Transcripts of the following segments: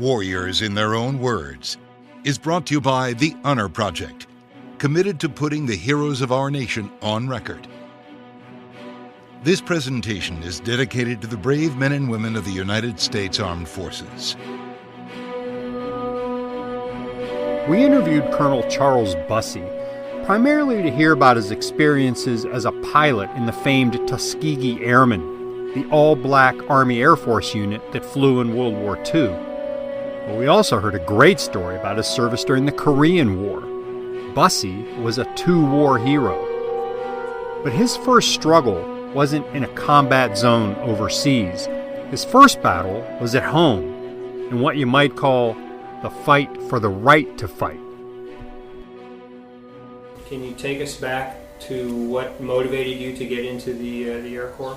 Warriors in Their Own Words, is brought to you by The Honor Project, committed to putting the heroes of our nation on record. This presentation is dedicated to the brave men and women of the United States Armed Forces. We interviewed Colonel Charles Bussey, primarily to hear about his experiences as a pilot in the famed Tuskegee Airmen, the all-black Army Air Force unit that flew in World War II. But we also heard a great story about his service during the Korean War. Bussey was a two-war hero. But his first struggle wasn't in a combat zone overseas. His first battle was at home, in what you might call the fight for the right to fight. Can you take us back to what motivated you to get into the Air Corps?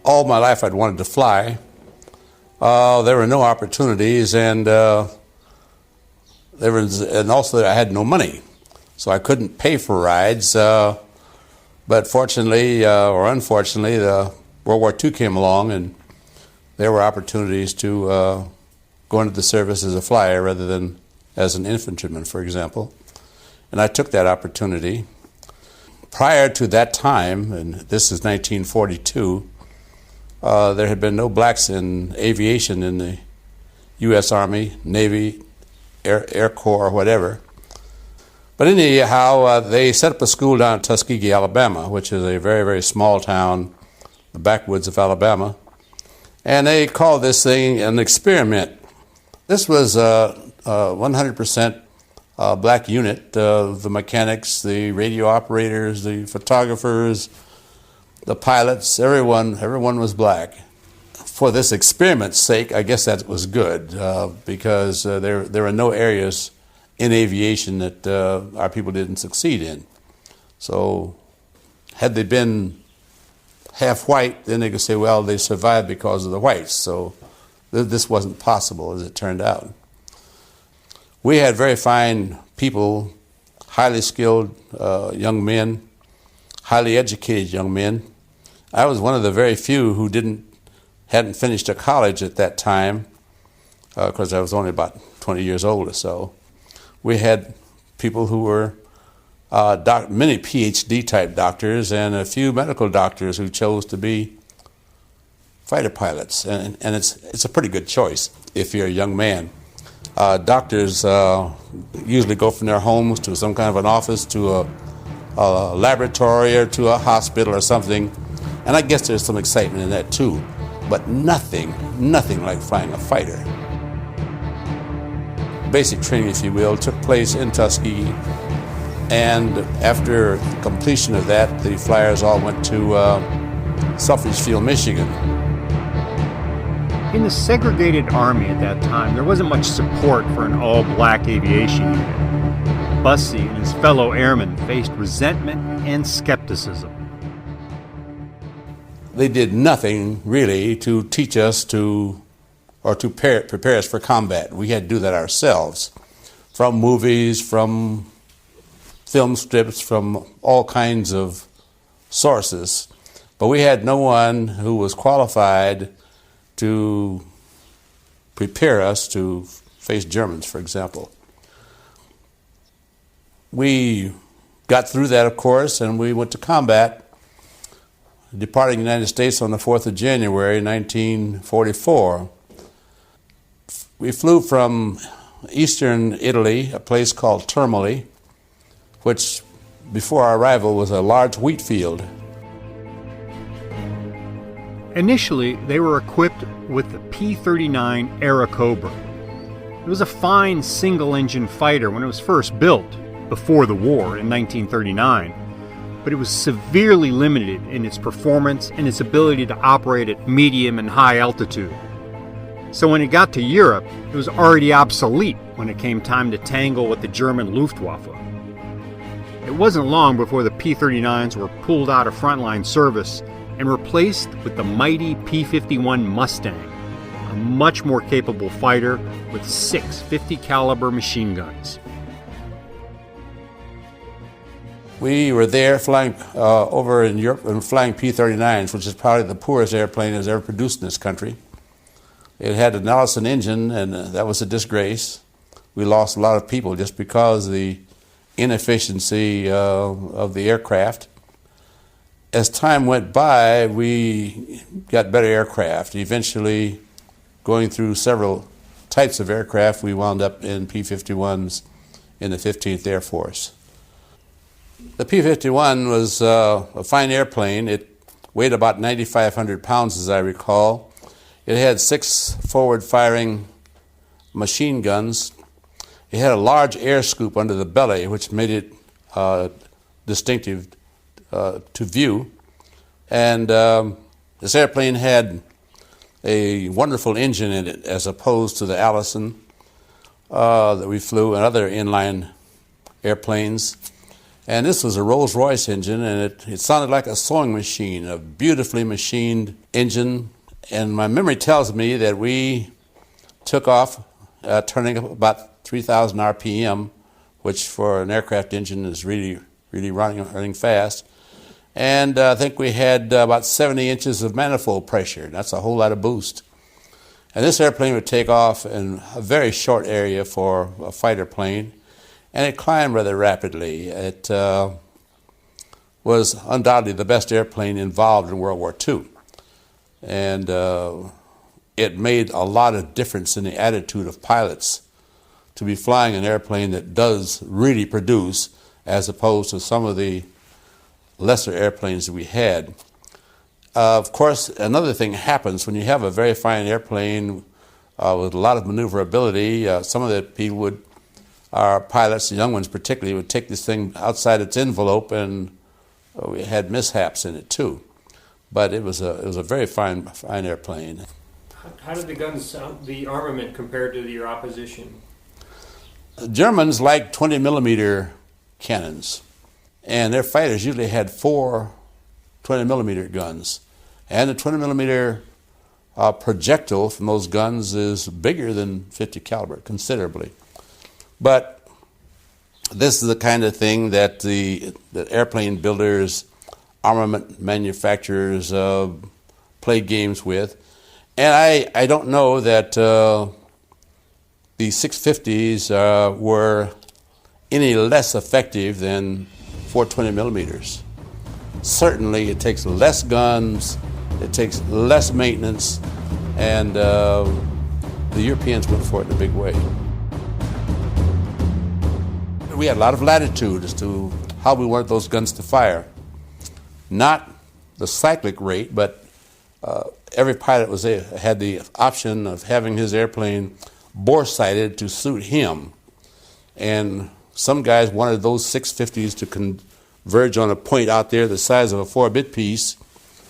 All my life I'd wanted to fly. There were no opportunities, and also I had no money, so I couldn't pay for rides. But fortunately or unfortunately, the World War II came along, and there were opportunities to go into the service as a flyer rather than as an infantryman, for example. And I took that opportunity. Prior to that time, and this is 1942, there had been no blacks in aviation in the U.S. Army, Navy, Air Corps, or whatever. But anyhow, they set up a school down in Tuskegee, Alabama, which is a very, very small town, the backwoods of Alabama. And they called this thing an experiment. This was a 100% black unit. The mechanics, the radio operators, the photographers, the pilots, everyone was black. For this experiment's sake, I guess that was good because there were no areas in aviation that our people didn't succeed in. So had they been half white, then they could say, well, they survived because of the whites. So this wasn't possible, as it turned out. We had very fine people, highly skilled young men, highly educated young men. I was one of the very few who hadn't finished a college at that time, because I was only about 20 years old or so. We had people who were many PhD type doctors and a few medical doctors who chose to be fighter pilots, and it's a pretty good choice if you're a young man. Doctors usually go from their homes to some kind of an office to a laboratory or to a hospital or something, and I guess there's some excitement in that too, but nothing like flying a fighter. Basic training, if you will, took place in Tuskegee, and after completion of that, the flyers all went to Selfridge Field, Michigan. In the segregated Army at that time, there wasn't much support for an all-black aviation unit. Bussey and his fellow airmen faced resentment and skepticism. They did nothing, really, to teach us or to prepare us for combat. We had to do that ourselves, from movies, from film strips, from all kinds of sources. But we had no one who was qualified to prepare us to face Germans, for example. We got through that, of course, and we went to combat, departing the United States on the 4th of January, 1944. We flew from eastern Italy, a place called Termoli, which before our arrival was a large wheat field. Initially, they were equipped with the P-51 Airacobra. It was a fine single-engine fighter when it was first built, before the war in 1939, but it was severely limited in its performance and its ability to operate at medium and high altitude. So when it got to Europe, it was already obsolete when it came time to tangle with the German Luftwaffe. It wasn't long before the P-39s were pulled out of frontline service and replaced with the mighty P-51 Mustang, a much more capable fighter with 6 50 caliber machine guns. We were there flying over in Europe and flying P-39s, which is probably the poorest airplane that's ever produced in this country. It had an Allison engine, and that was a disgrace. We lost a lot of people just because of the inefficiency of the aircraft. As time went by, we got better aircraft. Eventually, going through several types of aircraft, we wound up in P-51s in the 15th Air Force. The P-51 was a fine airplane. It weighed about 9,500 pounds, as I recall. It had 6 forward-firing machine guns. It had a large air scoop under the belly, which made it distinctive to view. And this airplane had a wonderful engine in it, as opposed to the Allison that we flew and other inline airplanes. And this was a Rolls-Royce engine, and it sounded like a sewing machine, a beautifully machined engine. And my memory tells me that we took off turning up about 3,000 RPM, which for an aircraft engine is really running fast. And I think we had about 70 inches of manifold pressure. That's a whole lot of boost. And this airplane would take off in a very short area for a fighter plane, and it climbed rather rapidly. It was undoubtedly the best airplane involved in World War II. And it made a lot of difference in the attitude of pilots to be flying an airplane that does really produce, as opposed to some of the lesser airplanes that we had. Of course, another thing happens when you have a very fine airplane with a lot of maneuverability. Some of the people our pilots, the young ones particularly, would take this thing outside its envelope, and we had mishaps in it too. But it was a very fine airplane. How did the guns, the armament, compare to your opposition? The Germans liked 20 millimeter cannons, and their fighters usually had 4 20 millimeter guns. And the 20 millimeter projectile from those guns is bigger than 50 caliber, considerably. But this is the kind of thing that the airplane builders, armament manufacturers play games with. And I don't know that the 650s were any less effective than 420 millimeters. Certainly it takes less guns, it takes less maintenance, and the Europeans went for it in a big way. We had a lot of latitude as to how we wanted those guns to fire. Not the cyclic rate, but every pilot had the option of having his airplane bore-sighted to suit him. And some guys wanted those 650s to converge on a point out there the size of a 4-bit piece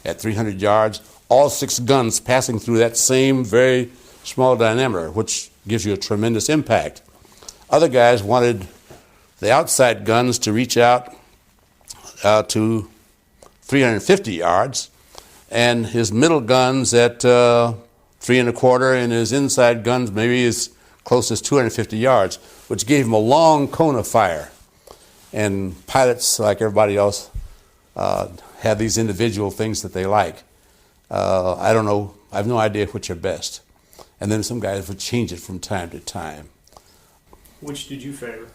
at 300 yards, all 6 guns passing through that same very small diameter, which gives you a tremendous impact. Other guys wanted the outside guns to reach out to 350 yards, and his middle guns at 3 1/4, and his inside guns maybe as close as 250 yards, which gave him a long cone of fire. And pilots, like everybody else, have these individual things that they like. I don't know. I have no idea which are best. And then some guys would change it from time to time. Which did you favor?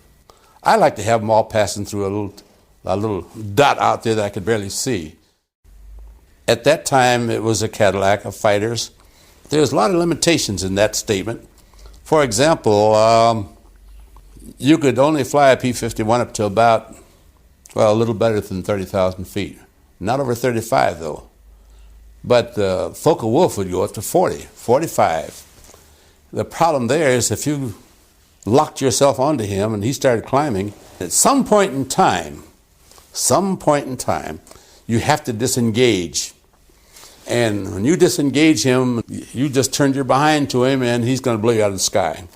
I like to have them all passing through a little dot out there that I could barely see. At that time, it was a Cadillac of fighters. There's a lot of limitations in that statement. For example, you could only fly a P-51 up to about, well, a little better than 30,000 feet. Not over 35, though. But the Focke-Wulf would go up to 40, 45. The problem there is if you locked yourself onto him and he started climbing, at some point in time, you have to disengage. And when you disengage him, you just turned your behind to him and he's going to blow you out of the sky.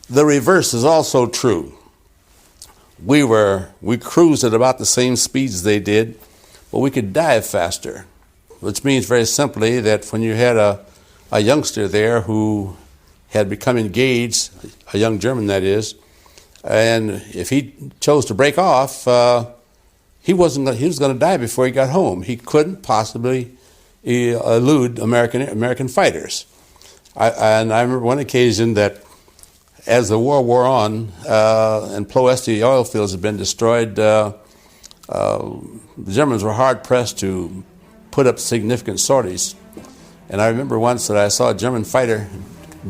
The reverse is also true. We cruised at about the same speeds they did, but we could dive faster, which means very simply that when you had a youngster there who had become engaged, a young German that is, and if he chose to break off, he was going to die before he got home. He couldn't possibly elude American fighters. And I remember one occasion that as the war wore on and Ploesti oil fields had been destroyed, the Germans were hard-pressed to put up significant sorties. And I remember once that I saw a German fighter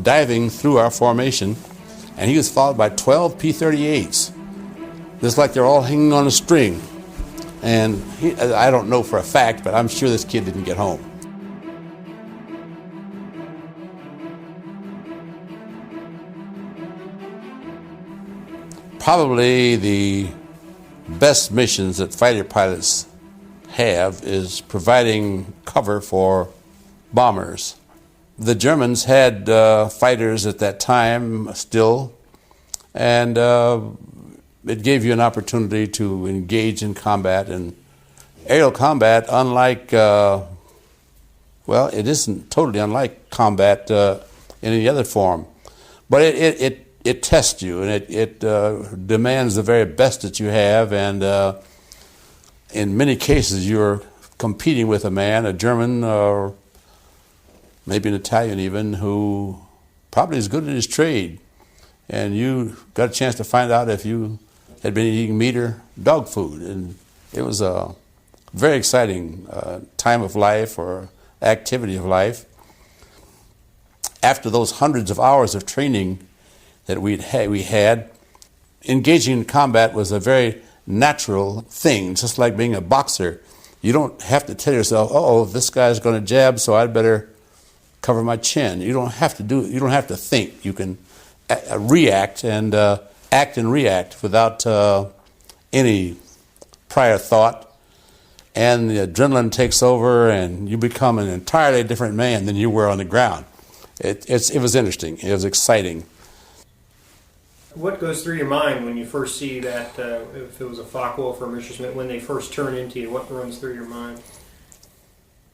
diving through our formation, and he was followed by 12 P-38s. Just like they're all hanging on a string. And I don't know for a fact, but I'm sure this kid didn't get home. Probably the best missions that fighter pilots have is providing cover for bombers. The Germans had fighters at that time still, and it gave you an opportunity to engage in combat. And aerial combat, unlike, it isn't totally unlike combat in any other form, but it tests you, and it demands the very best that you have, and in many cases you're competing with a man, a German or maybe an Italian even, who probably is good at his trade, and you got a chance to find out if you had been eating meat or dog food. And it was a very exciting time of life or activity of life. After those hundreds of hours of training that we had, engaging in combat was a very natural thing, just like being a boxer. You don't have to tell yourself, oh, this guy's going to jab, so I'd better cover my chin. You don't have to think. You can react and act and react without any prior thought, and the adrenaline takes over, and you become an entirely different man than you were on the ground. It was interesting. It was exciting. What goes through your mind when you first see that, if it was a Focke-Wulf or Messerschmitt, when they first turn into you? What runs through your mind?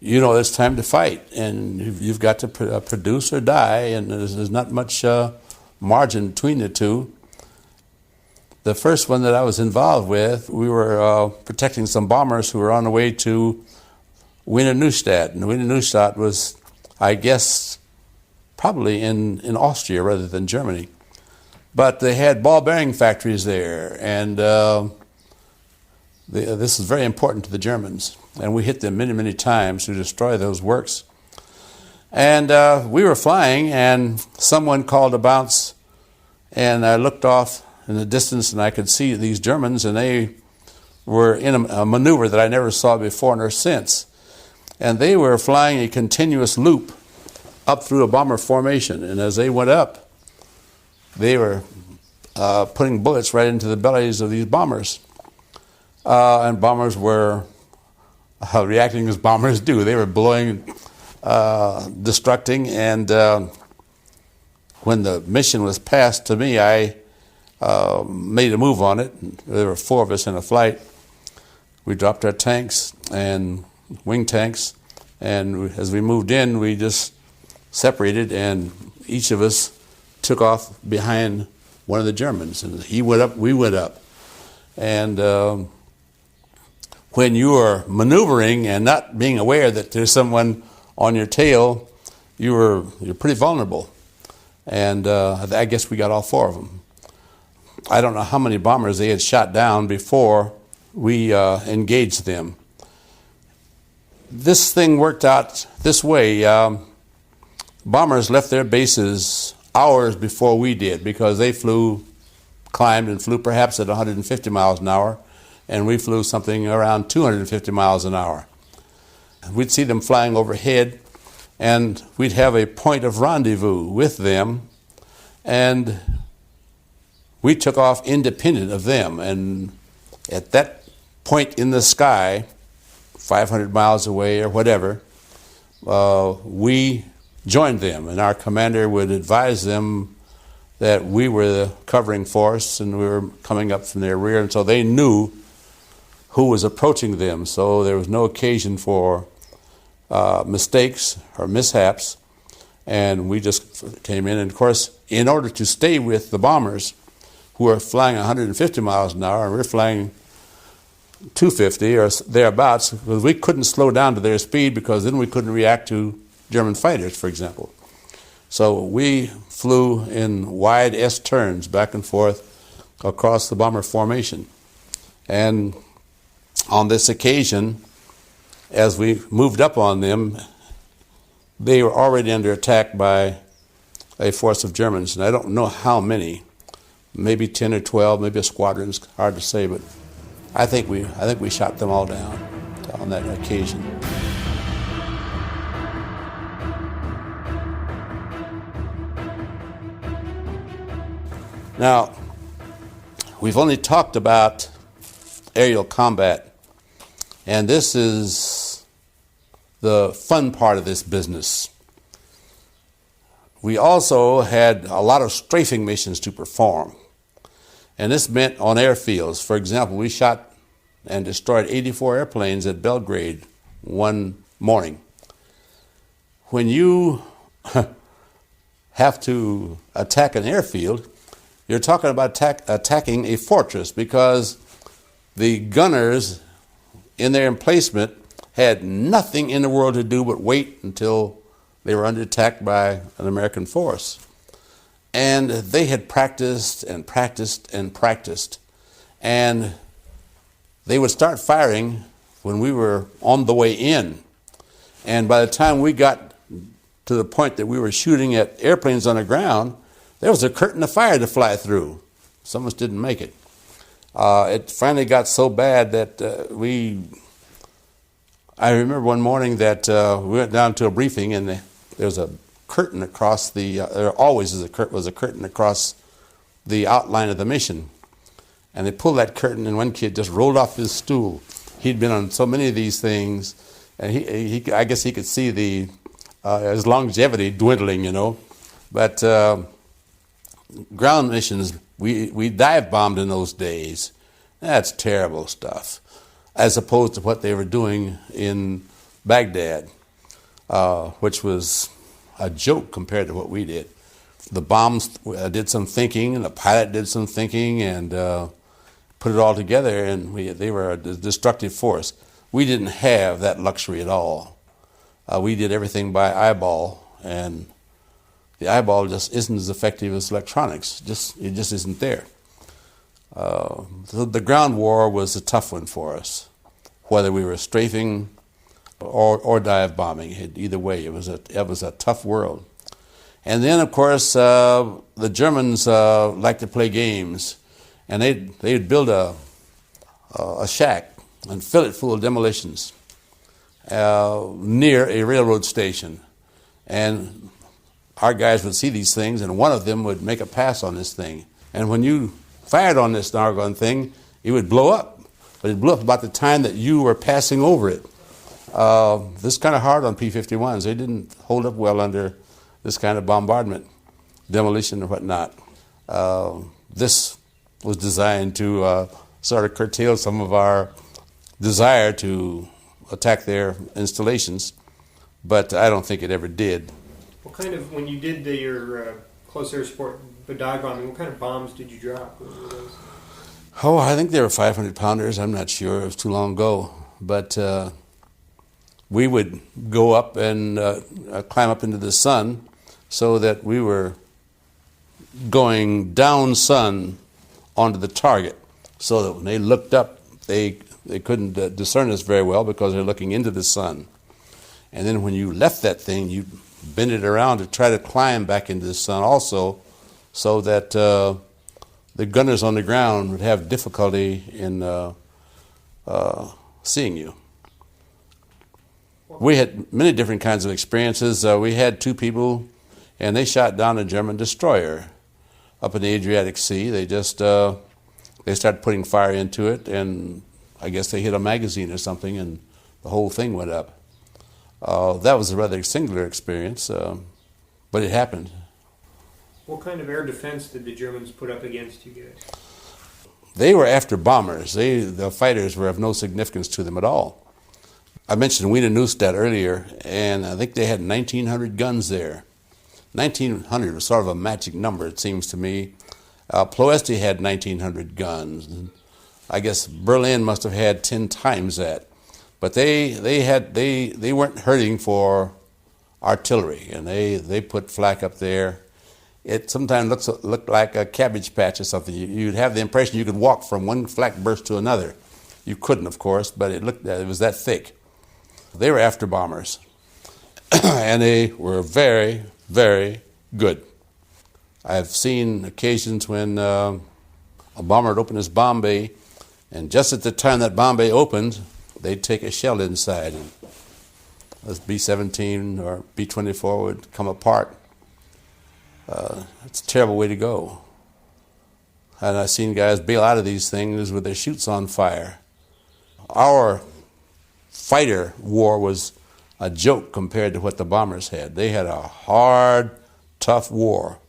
You know, it's time to fight, and you've got to produce or die, and there's not much margin between the two. The first one that I was involved with, we were protecting some bombers who were on the way to Wiener Neustadt. And Wiener Neustadt was, I guess, probably in Austria rather than Germany. But they had ball bearing factories there, and this is very important to the Germans. And we hit them many, many times to destroy those works. And we were flying, and someone called a bounce, and I looked off in the distance, and I could see these Germans, and they were in a maneuver that I never saw before nor since. And they were flying a continuous loop up through a bomber formation, and as they went up, they were putting bullets right into the bellies of these bombers. And bombers were reacting as bombers do. They were blowing, destructing, and when the mission was passed to me, I made a move on it. There were 4 of us in a flight. We dropped our tanks and wing tanks, and as we moved in, we just separated, and each of us took off behind one of the Germans, and he went up, we went up. And when you are maneuvering and not being aware that there's someone on your tail, you're pretty vulnerable. And I guess we got all 4 of them. I don't know how many bombers they had shot down before we engaged them. This thing worked out this way. Bombers left their bases hours before we did, because they climbed and flew perhaps at 150 miles an hour, and we flew something around 250 miles an hour. We'd see them flying overhead, and we'd have a point of rendezvous with them, and we took off independent of them. And at that point in the sky, 500 miles away or whatever, we joined them, and our commander would advise them that we were the covering force and we were coming up from their rear, and so they knew who was approaching them, so there was no occasion for mistakes or mishaps, and we just came in. And of course, in order to stay with the bombers who are flying 150 miles an hour and we're flying 250 or thereabouts, because we couldn't slow down to their speed, because then we couldn't react to German fighters, for example. So we flew in wide S turns back and forth across the bomber formation. And on this occasion, as we moved up on them, they were already under attack by a force of Germans, and I don't know how many, maybe 10 or 12, maybe a squadron, it's hard to say, but I think we shot them all down on that occasion. Now, we've only talked about aerial combat, and this is the fun part of this business. We also had a lot of strafing missions to perform, and this meant on airfields. For example, we shot and destroyed 84 airplanes at Belgrade one morning. When you have to attack an airfield, you're talking about attacking a fortress, because the gunners in their emplacement had nothing in the world to do but wait until they were under attack by an American force. And they had practiced and practiced and practiced. And they would start firing when we were on the way in. And by the time we got to the point that we were shooting at airplanes on the ground, there was a curtain of fire to fly through. Some of us didn't make it. It finally got so bad that I remember one morning that we went down to a briefing, and there was a curtain across there always was a curtain across the outline of the mission. And they pulled that curtain, and one kid just rolled off his stool. He'd been on so many of these things, and I guess he could see his longevity dwindling, you know. But ground missions, we dive bombed in those days. That's terrible stuff, as opposed to what they were doing in Baghdad, which was a joke compared to what we did. The bombs did some thinking, and the pilot did some thinking, and put it all together, and they were a destructive force. We didn't have that luxury at all. We did everything by eyeball, and the eyeball just isn't as effective as electronics. It just isn't there. So the ground war was a tough one for us, whether we were strafing or dive bombing. Either way, it was a tough world. And then, of course, the Germans liked to play games, and they'd build a shack and fill it full of demolitions near a railroad station. And our guys would see these things, and one of them would make a pass on this thing. And when you fired on this doggone thing, it would blow up. But it blew up about the time that you were passing over it. This is kind of hard on P-51s. They didn't hold up well under this kind of bombardment, demolition, or whatnot. This was designed to sort of curtail some of our desire to attack their installations, but I don't think it ever did. What kind of, when you did your close air support, the dive bombing, what kind of bombs did you drop? What were those? Oh, I think they were 500-pounders. I'm not sure. It was too long ago. But we would go up and climb up into the sun, so that we were going down sun onto the target, so that when they looked up, they couldn't discern us very well because they're looking into the sun. And then when you left that thing, you bend it around to try to climb back into the sun also, so that the gunners on the ground would have difficulty in seeing you. We had many different kinds of experiences. We had two people, and they shot down a German destroyer up in the Adriatic Sea. They just they started putting fire into it, and I guess they hit a magazine or something, and the whole thing went up. That was a rather singular experience, but it happened. What kind of air defense did the Germans put up against you guys? They were after bombers. The fighters were of no significance to them at all. I mentioned Wiener Neustadt earlier, and I think they had 1,900 guns there. 1,900 was sort of a magic number, it seems to me. Ploesti had 1,900 guns. I guess Berlin must have had 10 times that. But they weren't hurting for artillery, and they put flak up there. It sometimes looked like a cabbage patch or something. You'd have the impression you could walk from one flak burst to another. You couldn't, of course, but it was that thick. They were after bombers, and they were very, very good. I've seen occasions when a bomber would open his bomb bay, and just at the time that bomb bay opened, they'd take a shell inside, and this B-17 or B-24 would come apart. It's a terrible way to go. And I've seen guys bail out of these things with their chutes on fire. Our fighter war was a joke compared to what the bombers had. They had a hard, tough war.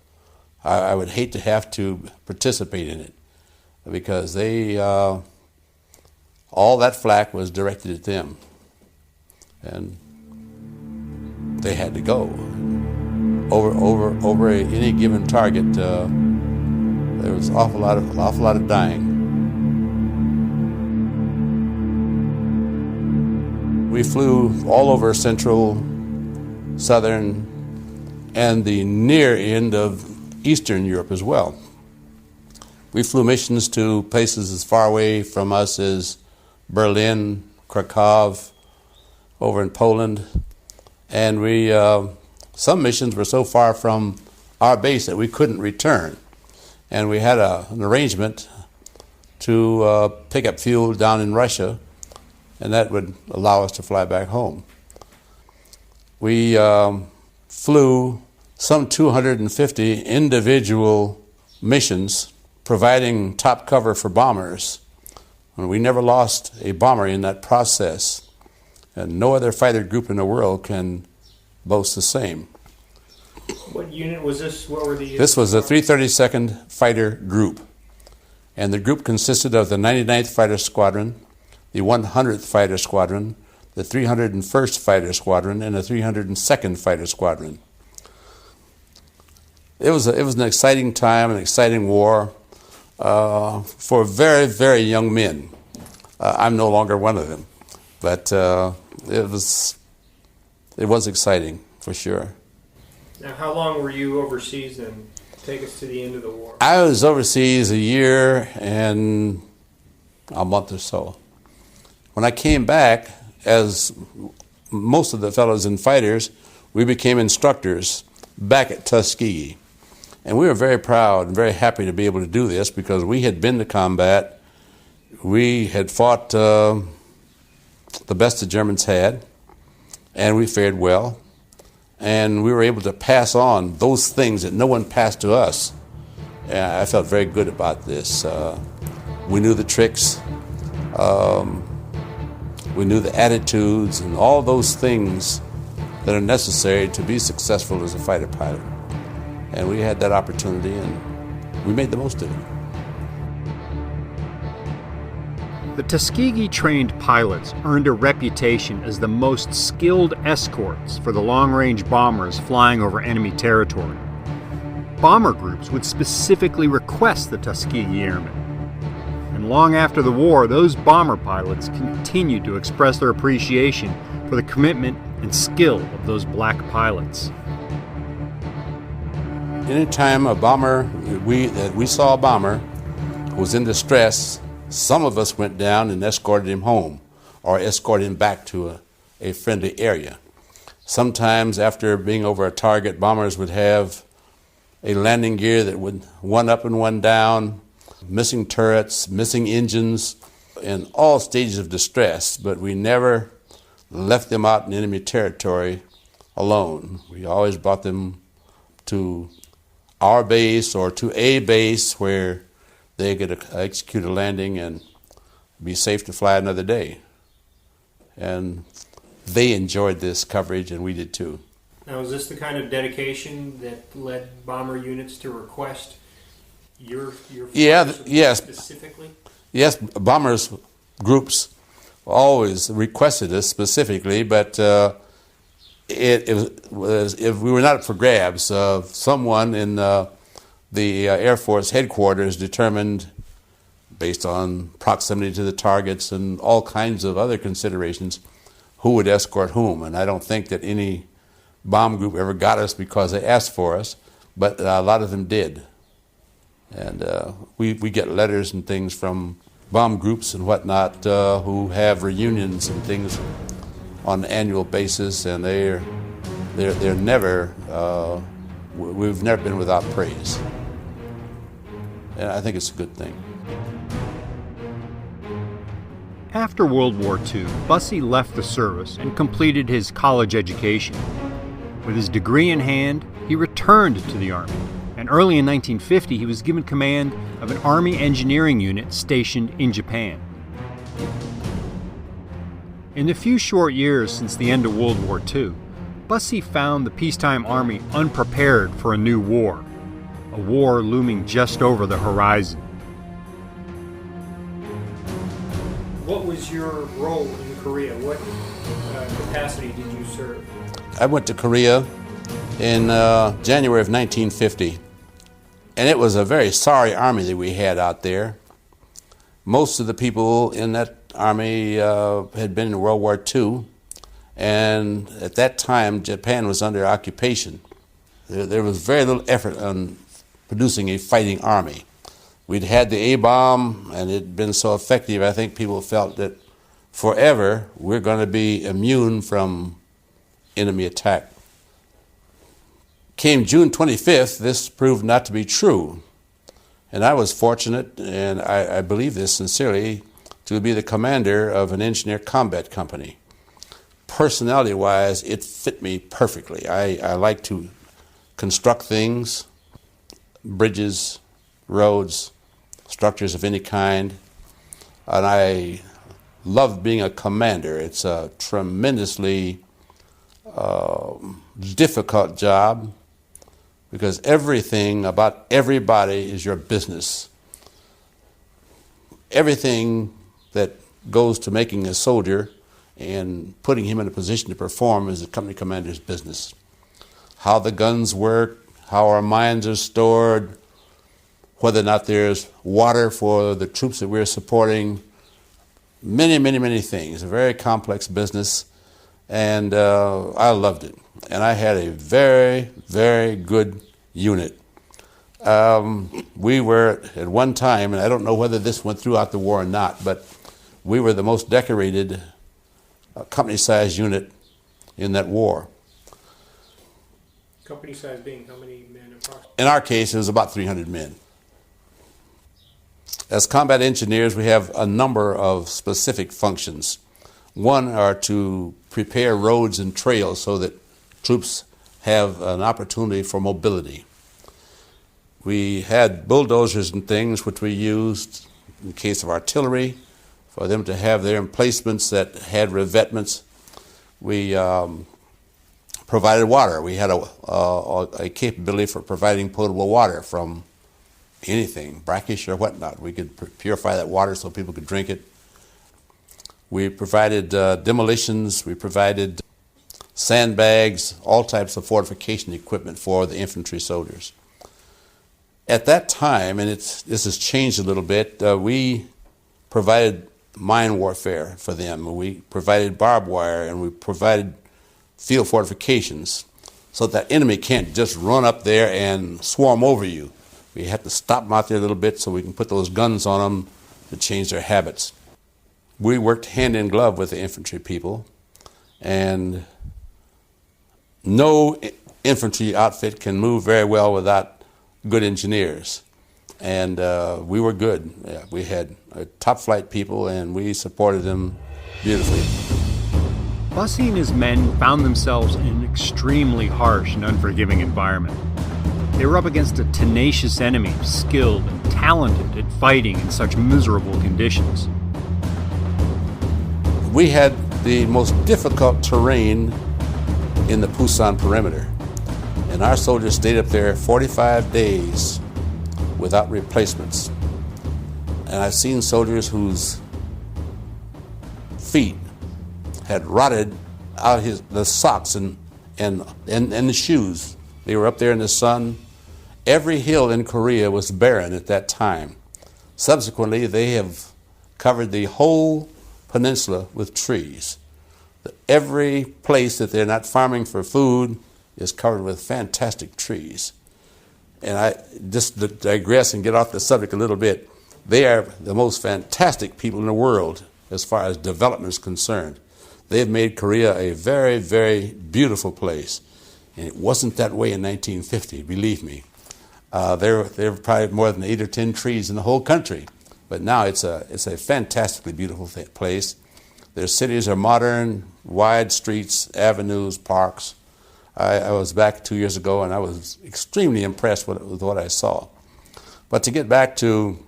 I would hate to have to participate in it because all that flak was directed at them. And they had to go. Over any given target, there was an awful lot of dying. We flew all over central, southern, and the near end of Eastern Europe as well. We flew missions to places as far away from us as Berlin, Krakow, over in Poland, and some missions were so far from our base that we couldn't return, and we had an arrangement to pick up fuel down in Russia, and that would allow us to fly back home. We flew some 250 individual missions providing top cover for bombers, and we never lost a bomber in that process, and no other fighter group in the world can boast the same. What unit was this? What were the... This was the 332nd Fighter Group, and the group consisted of the 99th Fighter Squadron, the 100th Fighter Squadron, the 301st Fighter Squadron, and the 302nd Fighter Squadron. It was an exciting time, an exciting war for very, very young men. I'm no longer one of them, but it was exciting for sure. Now, how long were you overseas then? Take us to the end of the war. I was overseas a year and a month or so. When I came back, as most of the fellows in fighters, we became instructors back at Tuskegee. And we were very proud and very happy to be able to do this because we had been to combat. We had fought the best the Germans had, and we fared well. And we were able to pass on those things that no one passed to us. And I felt very good about this. We knew the tricks. We knew the attitudes and all those things that are necessary to be successful as a fighter pilot. And we had that opportunity, and we made the most of it. The Tuskegee-trained pilots earned a reputation as the most skilled escorts for the long-range bombers flying over enemy territory. Bomber groups would specifically request the Tuskegee Airmen. And long after the war, those bomber pilots continued to express their appreciation for the commitment and skill of those black pilots. Anytime a bomber, we saw a bomber who was in distress, some of us went down and escorted him home or escorted him back to a friendly area. Sometimes after being over a target, bombers would have a landing gear that would one up and one down, missing turrets, missing engines, in all stages of distress, but we never left them out in enemy territory alone. We always brought them to our base or to a base where they could execute a landing and be safe to fly another day. And they enjoyed this coverage, and we did too. Now, is this the kind of dedication that led bomber units to request your yes, specifically? Yes, bombers groups always requested us specifically, but it was, if we were not up for grabs, someone in the Air Force headquarters determined, based on proximity to the targets and all kinds of other considerations, who would escort whom. And I don't think that any bomb group ever got us because they asked for us, but a lot of them did. And we get letters and things from bomb groups and whatnot who have reunions and things on an annual basis, and they're never, we've never been without praise. And I think it's a good thing. After World War II, Bussey left the service and completed his college education. With his degree in hand, he returned to the Army, and early in 1950 he was given command of an Army engineering unit stationed in Japan. In the few short years since the end of World War II, Bussey found the peacetime Army unprepared for a new war, a war looming just over the horizon. What was your role in Korea? What capacity did you serve? I went to Korea in January of 1950, and it was a very sorry army that we had out there. Most of the people in that army had been in World War II, and at that time Japan was under occupation. There was very little effort on producing a fighting army. We'd had the A-bomb, and it had been so effective, I think people felt that forever we're going to be immune from enemy attack. Came June 25th, this proved not to be true. And I was fortunate, and I believe this sincerely, to be the commander of an engineer combat company. Personality-wise, it fit me perfectly. I like to construct things, bridges, roads, structures of any kind, and I love being a commander. It's a tremendously difficult job because everything about everybody is your business. Everything that goes to making a soldier and putting him in a position to perform is the company commander's business. How the guns work, how our mines are stored, whether or not there's water for the troops that we're supporting, many, many, many things. A very complex business, and I loved it. And I had a very, very good unit. We were, at one time, and I don't know whether this went throughout the war or not, but we were the most decorated company-sized unit in that war. Company size being how many men approximately? In our case, it was about 300 men. As combat engineers, we have a number of specific functions. One are to prepare roads and trails so that troops have an opportunity for mobility. We had bulldozers and things which we used in case of artillery for them to have their emplacements that had revetments. We provided water. We had a capability for providing potable water from anything, brackish or whatnot. We could purify that water so people could drink it. We provided demolitions. We provided sandbags, all types of fortification equipment for the infantry soldiers. At that time, and this has changed a little bit, we provided mine warfare for them. We provided barbed wire, and we provided field fortifications so that enemy can't just run up there and swarm over you. We have to stop them out there a little bit so we can put those guns on them to change their habits. We worked hand in glove with the infantry people, and no infantry outfit can move very well without good engineers. And we were good. Yeah, we had top flight people, and we supported them beautifully. Bussey and his men found themselves in an extremely harsh and unforgiving environment. They were up against a tenacious enemy, skilled and talented at fighting in such miserable conditions. We had the most difficult terrain in the Pusan perimeter, and our soldiers stayed up there 45 days without replacements. And I've seen soldiers whose feet had rotted out the socks and the shoes. They were up there in the sun. Every hill in Korea was barren at that time. Subsequently, they have covered the whole peninsula with trees. Every place that they're not farming for food is covered with fantastic trees. And I just to digress and get off the subject a little bit. They are the most fantastic people in the world as far as development is concerned. They've made Korea a very, very beautiful place. And it wasn't that way in 1950, believe me. There were probably more than 8 or 10 trees in the whole country. But now it's a fantastically beautiful place. Their cities are modern, wide streets, avenues, parks. I was back 2 years ago, and I was extremely impressed with what I saw. But to get back to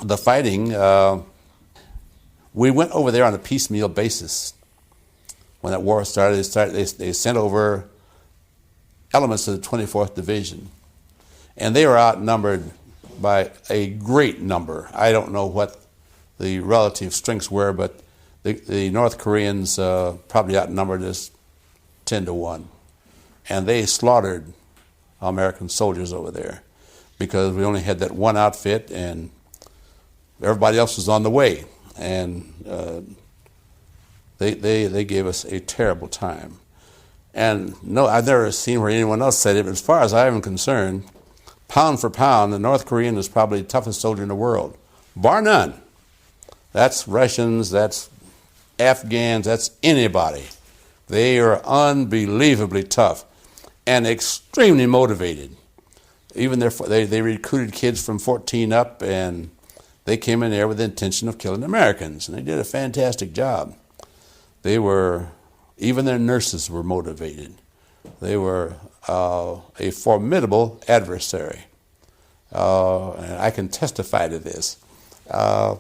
the fighting, we went over there on a piecemeal basis. When that war started, they sent over elements of the 24th Division. And they were outnumbered by a great number. I don't know what the relative strengths were, but the North Koreans probably outnumbered us 10-1. And they slaughtered American soldiers over there because we only had that one outfit and everybody else was on the way. And they gave us a terrible time. And no, I've never seen where anyone else said it, but as far as I am concerned, pound for pound, the North Korean is probably the toughest soldier in the world, bar none. That's Russians, that's Afghans, that's anybody. They are unbelievably tough and extremely motivated. Even they recruited kids from 14 up, and they came in there with the intention of killing Americans, and they did a fantastic job. Even their nurses were motivated. They were a formidable adversary. And I can testify to this. I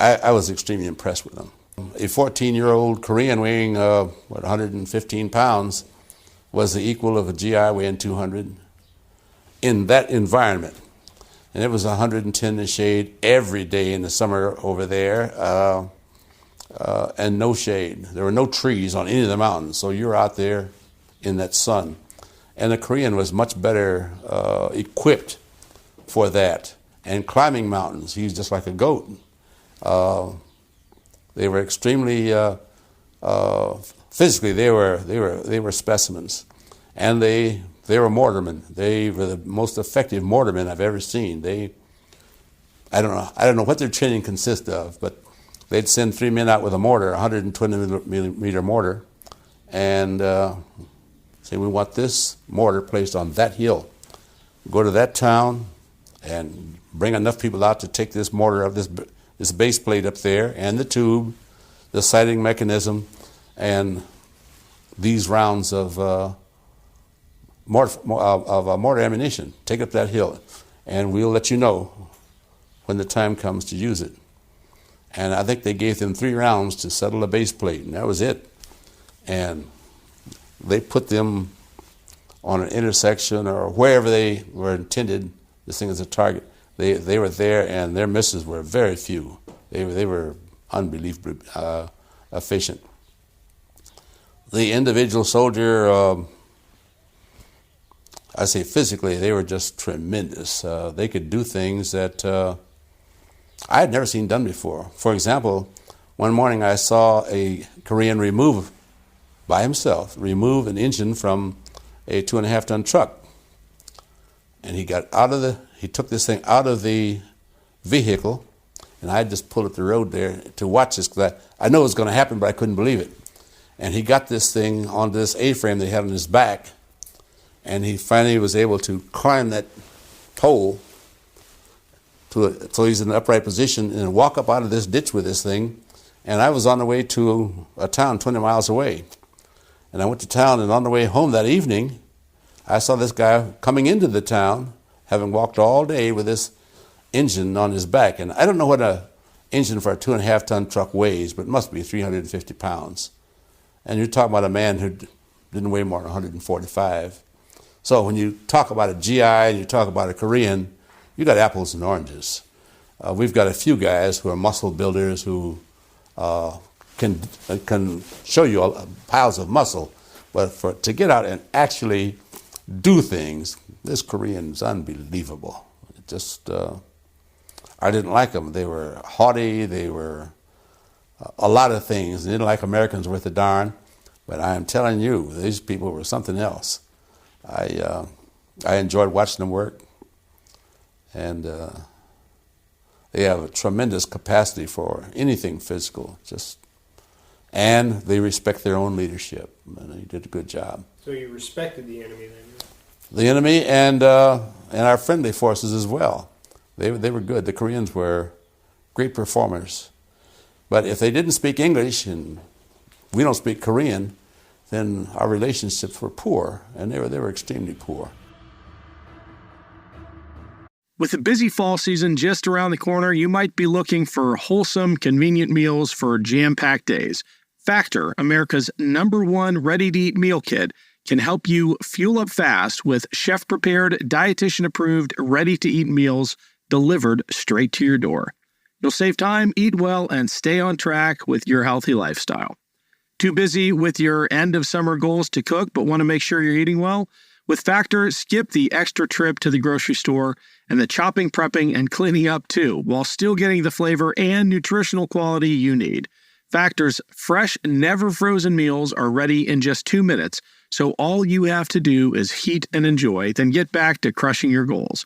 was extremely impressed with them. A 14-year-old Korean weighing 115 pounds was the equal of a GI weighing 200 in that environment. And it was 110 in the shade every day in the summer over there, and no shade. There were no trees on any of the mountains, so you're out there in that sun. And the Korean was much better equipped for that. And climbing mountains, he's just like a goat. They were extremely physically. They were specimens, and they were mortarmen. They were the most effective mortarmen I've ever seen. I don't know what their training consists of, but they'd send 3 men out with a mortar, 120 millimeter mortar, and say, we want this mortar placed on that hill. Go to that town and bring enough people out to take this mortar of this base plate up there and the tube, the sighting mechanism, and these rounds of mortar ammunition. Take up that hill, and we'll let you know when the time comes to use it. And I think they gave them 3 rounds to settle a base plate, and that was it. And they put them on an intersection or wherever they were intended, this thing as a target. They were there, and their misses were very few. They were unbelievably efficient. The individual soldier, I say physically, they were just tremendous. They could do things that I had never seen done before. For example, one morning I saw a Korean remove an engine from a 2.5-ton truck. And he took this thing out of the vehicle, and I just pulled up the road there to watch this because I know it was going to happen, but I couldn't believe it. And he got this thing onto this A-frame that he had on his back, and he finally was able to climb that pole so he's in an upright position and walk up out of this ditch with this thing. And I was on the way to a town 20 miles away. And I went to town, and on the way home that evening, I saw this guy coming into the town, having walked all day with this engine on his back. And I don't know what an engine for a 2.5-ton truck weighs, but it must be 350 pounds. And you're talking about a man who didn't weigh more than 145. So when you talk about a GI and you talk about a Korean, you got apples and oranges. We've got a few guys who are muscle builders who can show you piles of muscle, but to get out and actually do things, this Korean is unbelievable. I didn't like them. They were haughty. They were a lot of things. They didn't like Americans worth a darn. But I am telling you, these people were something else. I enjoyed watching them work, and they have a tremendous capacity for anything physical. And they respect their own leadership, and they did a good job. So you respected the enemy then? The enemy and our friendly forces as well. They were good. The Koreans were great performers. But if they didn't speak English and we don't speak Korean, then our relationships were poor, and they were extremely poor. With the busy fall season just around the corner, you might be looking for wholesome, convenient meals for jam-packed days. Factor, America's #1 ready-to-eat meal kit, can help you fuel up fast with chef-prepared, dietitian-approved, ready-to-eat meals delivered straight to your door. You'll save time, eat well, and stay on track with your healthy lifestyle. Too busy with your end-of-summer goals to cook but want to make sure you're eating well? With Factor, skip the extra trip to the grocery store and the chopping, prepping, and cleaning up too, while still getting the flavor and nutritional quality you need. Factor's fresh, never-frozen meals are ready in just 2 minutes, so all you have to do is heat and enjoy, then get back to crushing your goals.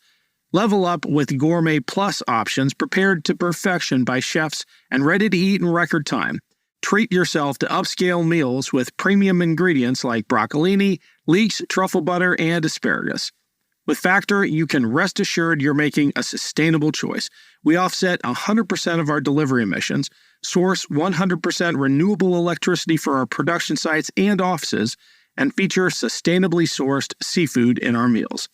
Level up with Gourmet Plus options prepared to perfection by chefs and ready to eat in record time. Treat yourself to upscale meals with premium ingredients like broccolini, leeks, truffle butter, and asparagus. With Factor, you can rest assured you're making a sustainable choice. We offset 100% of our delivery emissions, source 100% renewable electricity for our production sites and offices, and feature sustainably sourced seafood in our meals.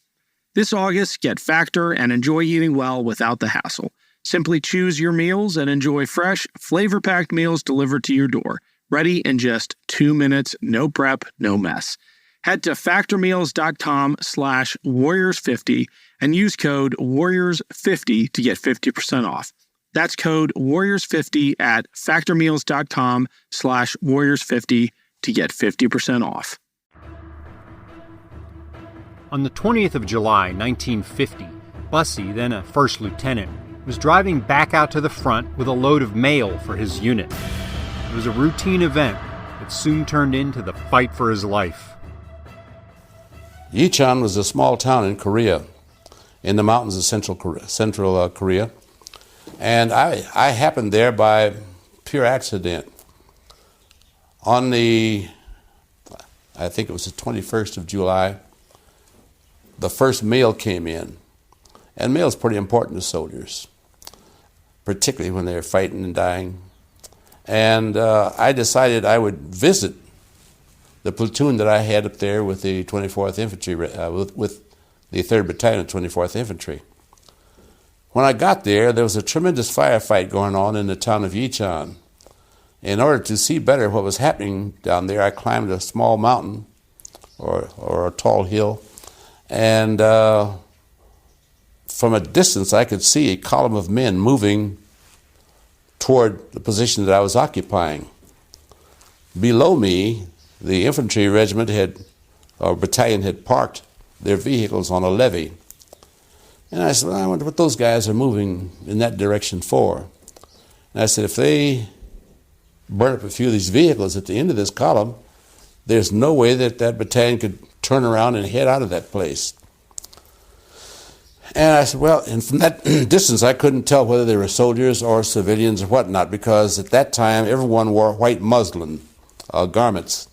This August, get Factor and enjoy eating well without the hassle. Simply choose your meals and enjoy fresh, flavor-packed meals delivered to your door, ready in just 2 minutes, no prep, no mess. Head to factormeals.com/warriors50 and use code warriors50 to get 50% off. That's code warriors50 at factormeals.com/warriors50 to get 50% off. On the 20th of July, 1950, Bussey, then a first lieutenant, was driving back out to the front with a load of mail for his unit. It was a routine event that soon turned into the fight for his life. Yichon was a small town in Korea, in the mountains of Central Korea. And I happened there by pure accident. On I think it was the 21st of July, the first mail came in. And mail is pretty important to soldiers, particularly when they're fighting and dying. And I decided I would visit the platoon that I had up there with the 24th Infantry, with the 3rd Battalion of 24th Infantry. When I got there, there was a tremendous firefight going on in the town of Yichon. In order to see better what was happening down there, I climbed a small mountain or a tall hill, and from a distance I could see a column of men moving toward the position that I was occupying. Below me, the infantry battalion had parked their vehicles on a levee. And I said, well, I wonder what those guys are moving in that direction for. And I said, if they burn up a few of these vehicles at the end of this column, there's no way that battalion could turn around and head out of that place. And I said, well, and from that distance I couldn't tell whether they were soldiers or civilians or whatnot, because at that time everyone wore white muslin garments.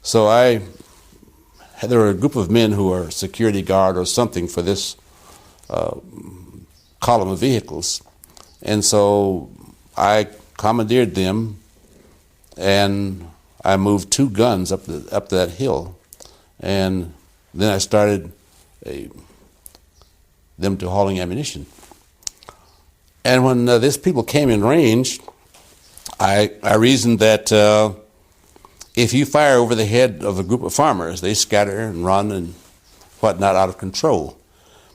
So there were a group of men who were security guard or something for this column of vehicles. And so I commandeered them, and I moved 2 guns up that hill, and then I started them to hauling ammunition. And when these people came in range, I reasoned that if you fire over the head of a group of farmers, they scatter and run and whatnot out of control.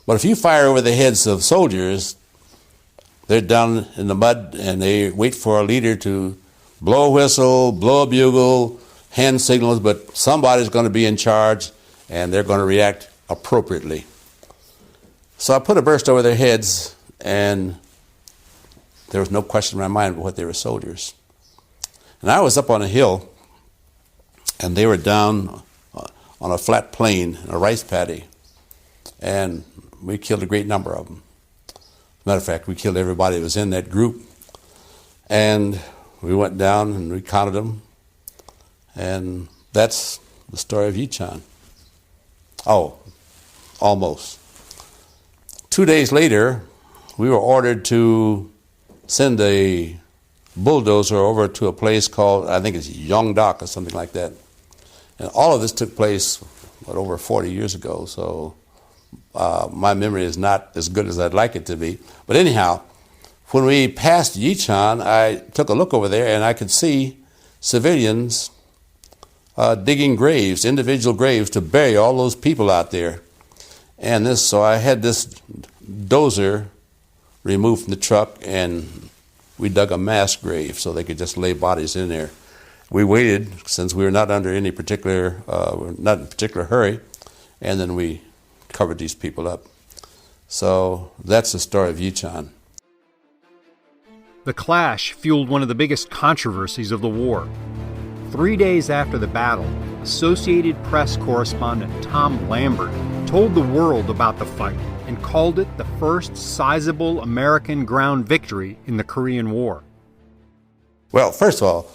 But if you fire over the heads of soldiers, they're down in the mud and they wait for a leader to blow a whistle, blow a bugle, hand signals, but somebody's going to be in charge and they're going to react appropriately. So I put a burst over their heads, and there was no question in my mind what they were soldiers. And I was up on a hill, and they were down on a flat plain, a rice paddy, and we killed a great number of them. As a matter of fact, we killed everybody that was in that group, and we went down and we counted them, and that's the story of Yichon. Oh, almost. 2 days later, we were ordered to send a bulldozer over to a place called, I think it's Yongdok or something like that. And all of this took place, over 40 years ago, so my memory is not as good as I'd like it to be. But anyhow, when we passed Yichon, I took a look over there and I could see civilians digging graves, individual graves, to bury all those people out there. And so I had this dozer removed from the truck, and we dug a mass grave so they could just lay bodies in there. We waited, since we were not under any particular, not in a particular hurry, and then we covered these people up. So that's the story of Yichon. The clash fueled one of the biggest controversies of the war. 3 days after the battle, Associated Press correspondent Tom Lambert told the world about the fight and called it the first sizable American ground victory in the Korean War. Well, first of all,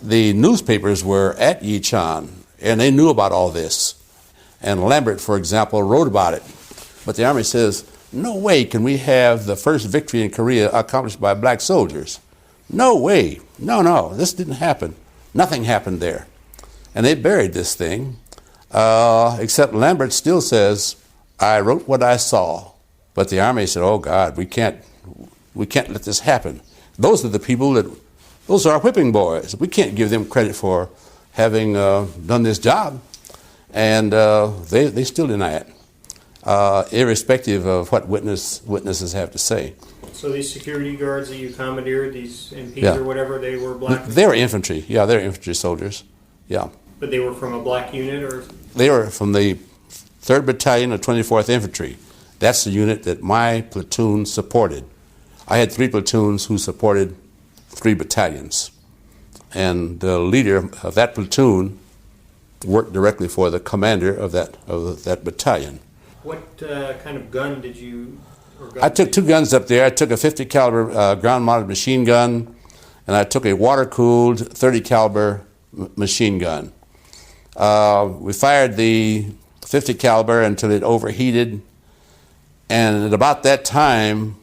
the newspapers were at Yichon, and they knew about all this. And Lambert, for example, wrote about it. But the Army says, no way can we have the first victory in Korea accomplished by black soldiers. No way. No, this didn't happen. Nothing happened there. And they buried this thing, except Lambert still says, I wrote what I saw. But the Army said, oh God, we can't let this happen. Those are the people those are our whipping boys. We can't give them credit for having done this job. And they still deny it, irrespective of what witnesses have to say. So these security guards that you commandeered, these MPs or whatever, they were black? They were infantry. Yeah, they were infantry soldiers. Yeah. But they were from a black unit, or? They were from the 3rd Battalion of 24th Infantry. That's the unit that my platoon supported. I had 3 platoons who supported 3 battalions. And the leader of that platoon worked directly for the commander of that battalion. What kind of gun did you? I took 2 guns up there. I took a 50 caliber ground-mounted machine gun, and I took a water-cooled 30 caliber machine gun. We fired the 50 caliber until it overheated, and at about that time,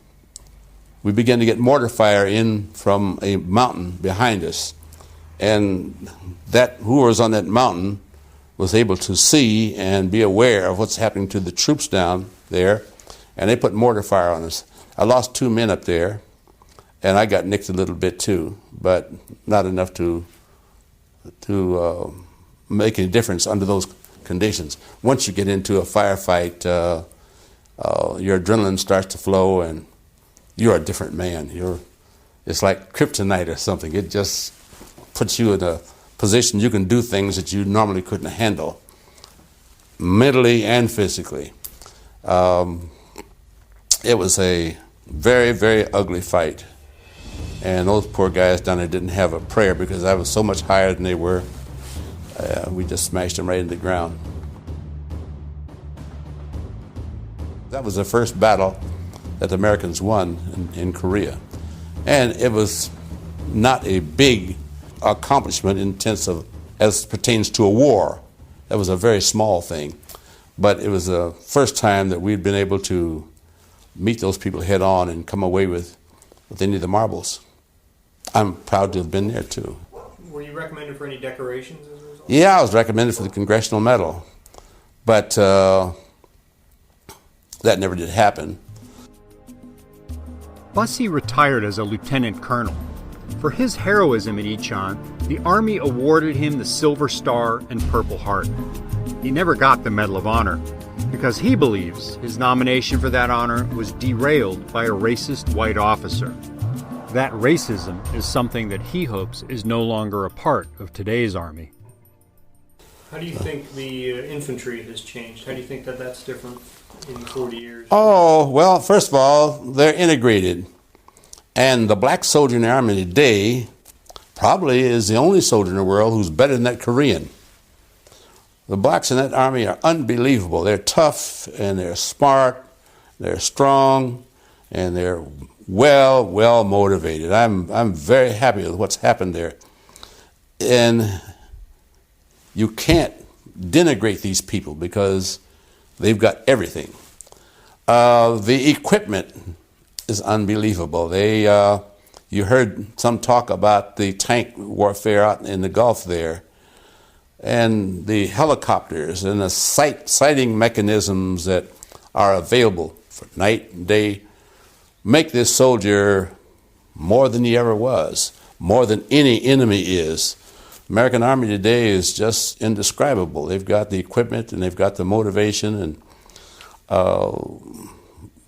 we began to get mortar fire in from a mountain behind us. And who was on that mountain was able to see and be aware of what's happening to the troops down there, and they put mortar fire on us. I lost 2 men up there, and I got nicked a little bit too, but not enough to make any difference under those conditions. Once you get into a firefight, your adrenaline starts to flow, and you're a different man. It's like kryptonite or something. It just puts you in a position you can do things that you normally couldn't handle, mentally and physically. It was a very, very ugly fight. And those poor guys down there didn't have a prayer because I was so much higher than they were. We just smashed them right into the ground. That was the first battle that the Americans won in Korea. And it was not a big accomplishment in terms of, as pertains to a war. That was a very small thing. But it was the first time that we'd been able to meet those people head on and come away with any of the marbles. I'm proud to have been there too. Were you recommended for any decorations as a result? Yeah, I was recommended for the Congressional Medal. But that never did happen. Bussey retired as a lieutenant colonel. For his heroism at Yichon, the Army awarded him the Silver Star and Purple Heart. He never got the Medal of Honor because he believes his nomination for that honor was derailed by a racist white officer. That racism is something that he hopes is no longer a part of today's Army. How do you think the infantry has changed? How do you think that that's different in 40 years? Oh, well, first of all, they're integrated. And the black soldier in the Army today probably is the only soldier in the world who's better than that Korean. The blacks in that Army are unbelievable. They're tough, and they're smart, they're strong, and they're well motivated. I'm very happy with what's happened there. And you can't denigrate these people because they've got everything. The equipment is unbelievable. You heard some talk about the tank warfare out in the Gulf there, and the helicopters and the sighting mechanisms that are available for night and day make this soldier more than he ever was, more than any enemy is. American Army today is just indescribable. They've got the equipment and they've got the motivation, and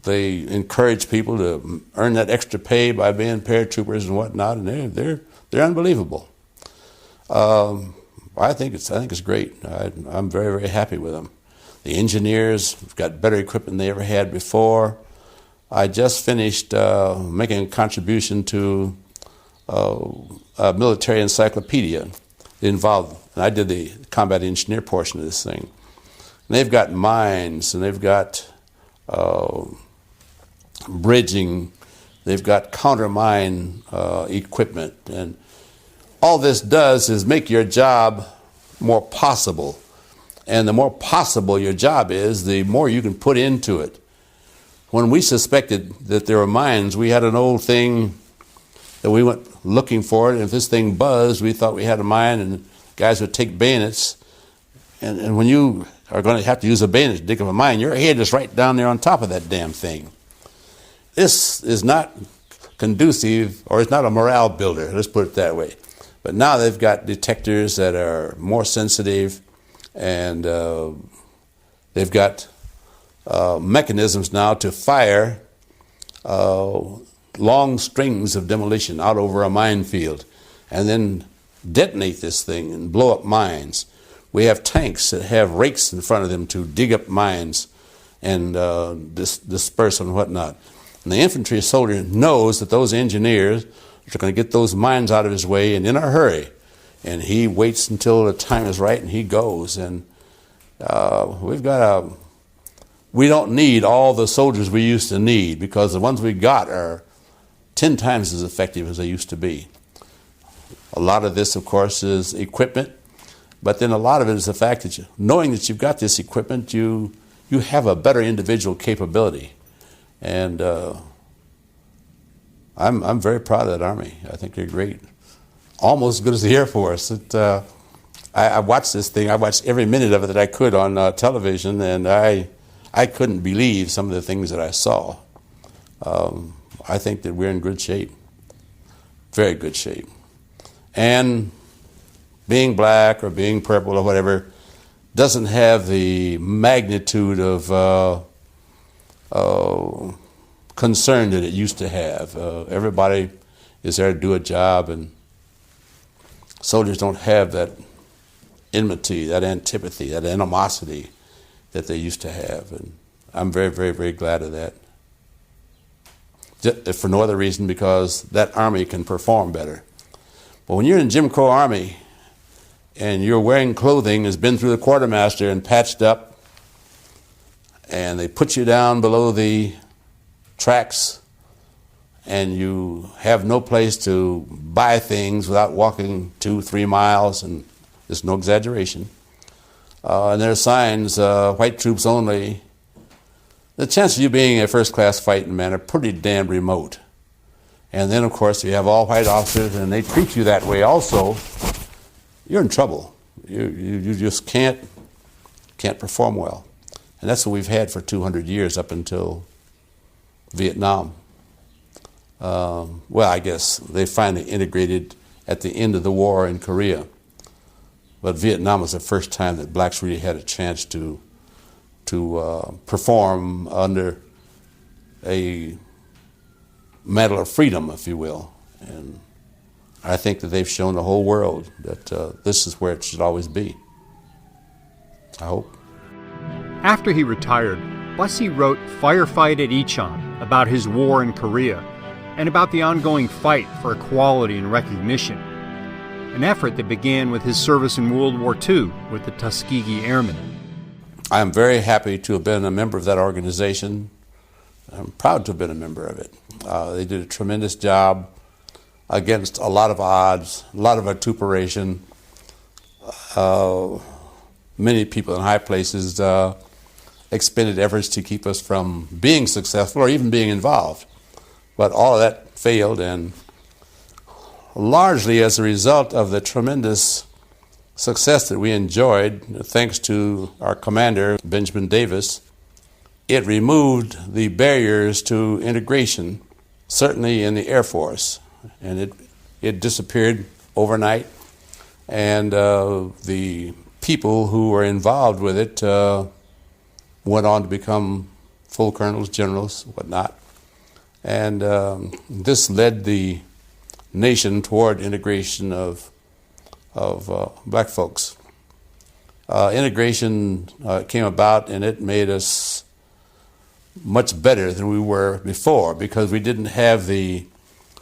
they encourage people to earn that extra pay by being paratroopers and whatnot, and they're unbelievable. I think it's great. I'm very happy with them. The engineers have got better equipment than they ever had before. I just finished making a contribution to a military encyclopedia involved, and I did the combat engineer portion of this thing. And they've got mines, and they've got bridging, they've got countermine equipment, and all this does is make your job more possible. And the more possible your job is, the more you can put into it. When we suspected that there were mines, we had an old thing that we went looking for it, and if this thing buzzed, we thought we had a mine, and guys would take bayonets. And when you are going to have to use a bayonet to dig up a mine, your head is right down there on top of that damn thing. This is not conducive, or it's not a morale builder, let's put it that way. But now they've got detectors that are more sensitive, and they've got mechanisms now to fire long strings of demolition out over a minefield and then detonate this thing and blow up mines. We have tanks that have rakes in front of them to dig up mines and disperse and whatnot. And the infantry soldier knows that those engineers are going to get those mines out of his way and in a hurry. And he waits until the time is right and he goes. And we don't need all the soldiers we used to need, because the ones we got are 10 times as effective as they used to be. A lot of this, of course, is equipment, but then a lot of it is the fact that knowing that you've got this equipment, you have a better individual capability. And I'm very proud of that Army. I think they're great. Almost as good as the Air Force. I watched this thing. I watched every minute of it that I could on television, and I couldn't believe some of the things that I saw. I think that we're in good shape, very good shape. And being black or being purple or whatever doesn't have the magnitude of concern that it used to have. Everybody is there to do a job, and soldiers don't have that enmity, that antipathy, that animosity that they used to have. And I'm very glad of that. Just for no other reason, because that Army can perform better. But when you're in Jim Crow Army and you're wearing clothing that's been through the quartermaster and patched up, and they put you down below the tracks, and you have no place to buy things without walking 2-3 miles, and there's no exaggeration, and there are signs, white troops only, the chances of you being a first-class fighting man are pretty damn remote. And then, of course, you have all white officers, and they treat you that way also, you're in trouble. You just can't perform well. And that's what we've had for 200 years up until Vietnam. Well, I guess they finally integrated at the end of the war in Korea. But Vietnam was the first time that blacks really had a chance to perform under a Medal of Freedom, if you will. And I think that they've shown the whole world that this is where it should always be. I hope. After he retired, Bussey wrote Firefight at Icheon about his war in Korea and about the ongoing fight for equality and recognition. an effort that began with his service in World War II with the Tuskegee Airmen. I am very happy to have been a member of that organization. I'm proud to have been a member of it. They did a tremendous job against a lot of odds, a lot of vituperation. Many people in high places expended efforts to keep us from being successful or even being involved. But all of that failed, and largely as a result of the tremendous success that we enjoyed, thanks to our commander, Benjamin Davis, it removed the barriers to integration, certainly in the Air Force, and it disappeared overnight. And the people who were involved with it went on to become full colonels, generals, whatnot. And this led the nation toward integration of black folks. Integration came about, and it made us much better than we were before, because we didn't have the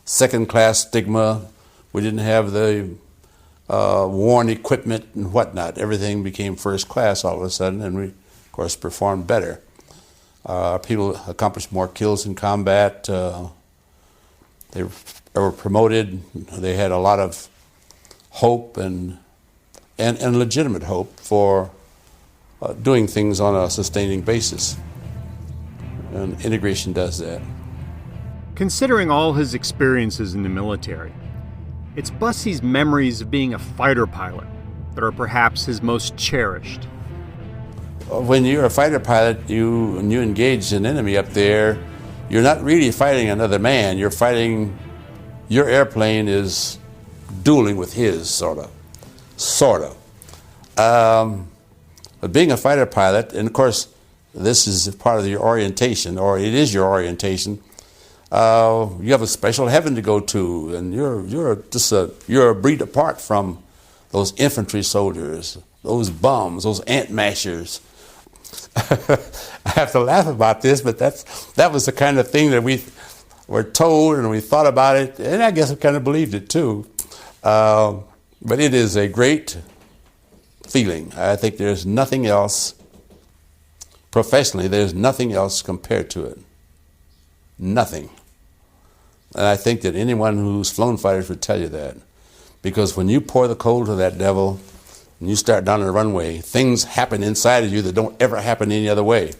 second-class stigma, we didn't have the worn equipment and whatnot. Everything became first class all of a sudden, and we, of course, performed better. People accomplished more kills in combat. They were promoted. They had a lot of hope and legitimate hope for doing things on a sustaining basis. And integration does that. Considering all his experiences in the military, it's Bussey's memories of being a fighter pilot that are perhaps his most cherished. When you're a fighter pilot, when you engage an enemy up there, you're not really fighting another man. You're fighting, your airplane is dueling with his, sort of. But being a fighter pilot, and of course, this is part of your orientation, or it is your orientation. You have a special heaven to go to, and you're a breed apart from those infantry soldiers, those bums, those ant mashers. I have to laugh about this, but that was the kind of thing that we were told, and we thought about it, and I guess we kind of believed it too. But it is a great feeling. I think there's nothing else, professionally, there's nothing else compared to it. Nothing. And I think that anyone who's flown fighters would tell you that. Because when you pour the coal to that devil, and you start down the runway, things happen inside of you that don't ever happen any other way.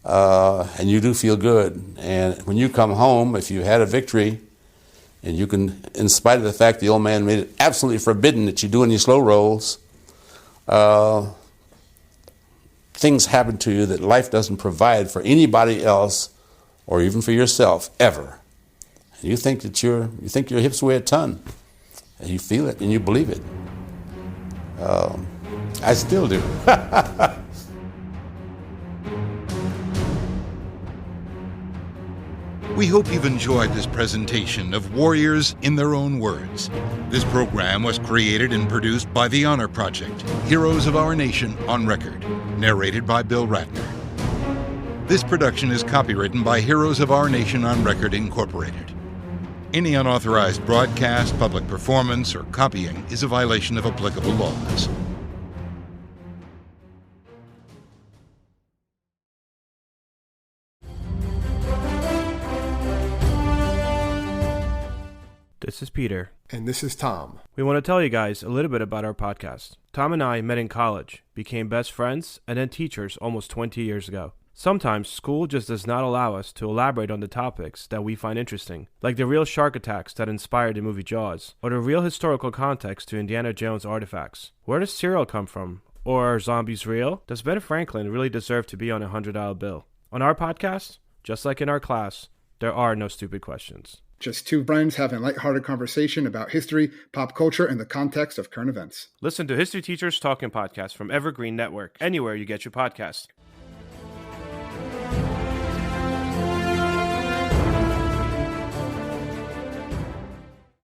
And you do feel good. And when you come home, if you had a victory, and you can, in spite of the fact the old man made it absolutely forbidden that you do any slow rolls, things happen to you that life doesn't provide for anybody else, or even for yourself, ever. And you think that your hips weigh a ton, and you feel it and you believe it. I still do. We hope you've enjoyed this presentation of Warriors in Their Own Words. This program was created and produced by The Honor Project, Heroes of Our Nation on Record, narrated by Bill Ratner. This production is copywritten by Heroes of Our Nation on Record, Incorporated. Any unauthorized broadcast, public performance, or copying is a violation of applicable laws. This is Peter. And this is Tom. We want to tell you guys a little bit about our podcast. Tom and I met in college, became best friends, and then teachers almost 20 years ago. Sometimes school just does not allow us to elaborate on the topics that we find interesting, like the real shark attacks that inspired the movie Jaws, or the real historical context to Indiana Jones artifacts. Where does cereal come from? Or are zombies real? Does Ben Franklin really deserve to be on a $100 bill? On our podcast, just like in our class, there are no stupid questions. Just two friends having a lighthearted conversation about history, pop culture, and the context of current events. Listen to History Teachers Talking Podcast from Evergreen Network, anywhere you get your podcasts.